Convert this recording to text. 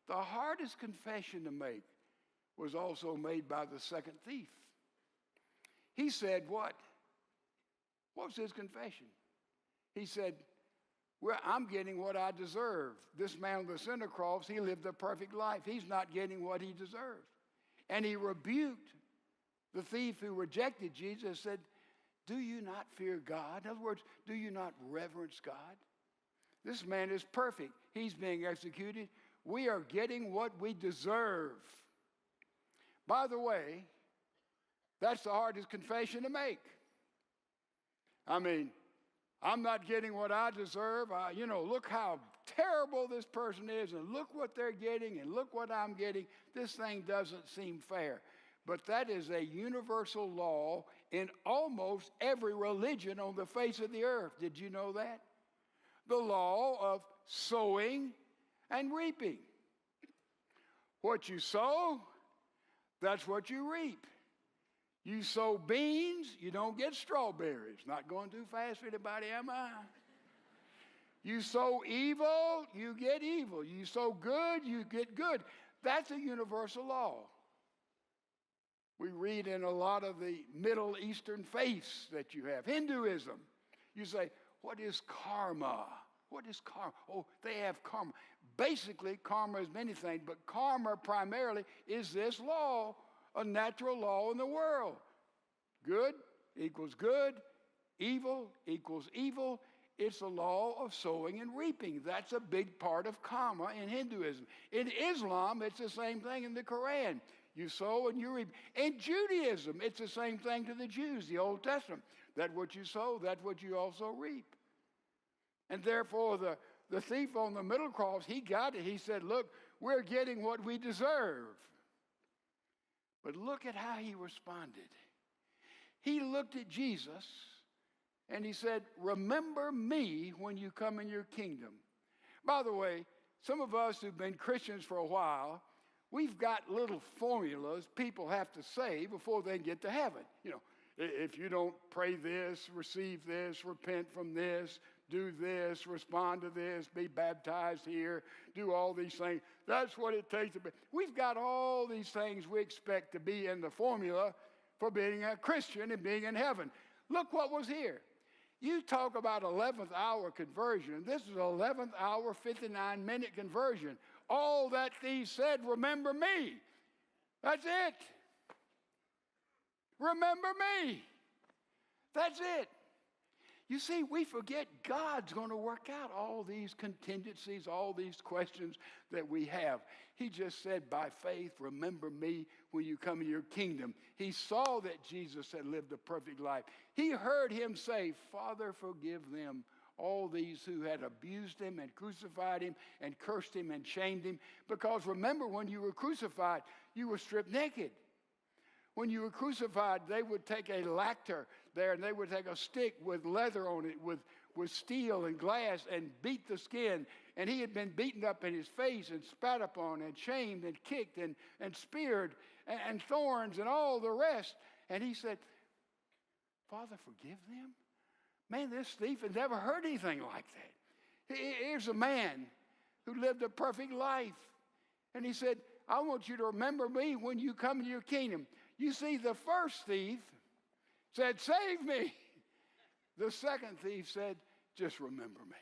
The hardest confession to make was also made by the second thief. He said what? What was his confession? He said, well, I'm getting what I deserve. This man on the center cross, he lived a perfect life. He's not getting what he deserves. And he rebuked the thief who rejected Jesus and said, do you not fear God? In other words, do you not reverence God? This man is perfect. He's being executed. We are getting what we deserve. By the way, that's the hardest confession to make. I mean, I'm not getting what I deserve. Look how terrible this person is, and look what they're getting, and look what I'm getting. This thing doesn't seem fair. But that is a universal law in almost every religion on the face of the earth. Did you know that? The law of sowing and reaping. What you sow, that's what you reap. You sow beans, you don't get strawberries. Not going too fast for anybody, am I? You sow evil, you get evil. You sow good, you get good. That's a universal law. We read in a lot of the Middle Eastern faiths that you have. Hinduism, you say, what is karma? What is karma? Oh, they have karma. Basically, karma is many things, but karma primarily is this law, a natural law in the world. Good equals good, evil equals evil. It's a law of sowing and reaping. That's a big part of karma in Hinduism. In Islam, it's the same thing in the Quran. You sow and you reap. In Judaism, it's the same thing to the Jews, the Old Testament. That what you sow, that's what you also reap. And therefore, the thief on the middle cross, he got it. He said, look, we're getting what we deserve. But look at how he responded. He looked at Jesus and he said, remember me when you come in your kingdom. By the way, some of us who've been Christians for a while, we've got little formulas people have to say before they get to heaven. If you don't pray this, receive this, repent from this, do this, respond to this, be baptized here, do all these things. That's what it takes to be. We've got all these things we expect to be in the formula for being a Christian and being in heaven. Look what was here. You talk about 11th hour conversion. This is 11th hour, 59-minute conversion. All that thief said, remember me. That's it. Remember me. That's it. You see, we forget God's going to work out all these contingencies, all these questions that we have. He just said, by faith, remember me when you come in your kingdom. He saw that Jesus had lived a perfect life. He heard him say, Father, forgive them, all these who had abused him and crucified him and cursed him and shamed him. Because remember, when you were crucified, you were stripped naked. When you were crucified, they would take a lacter there, and they would take a stick with leather on it, with steel and glass, and beat the skin. And he had been beaten up in his face and spat upon and shamed and kicked and speared and thorns and all the rest. And he said, Father, forgive them? Man, this thief had never heard anything like that. Here's a man who lived a perfect life. And he said, I want you to remember me when you come into your kingdom. You see, the first thief said, save me. The second thief said, just remember me.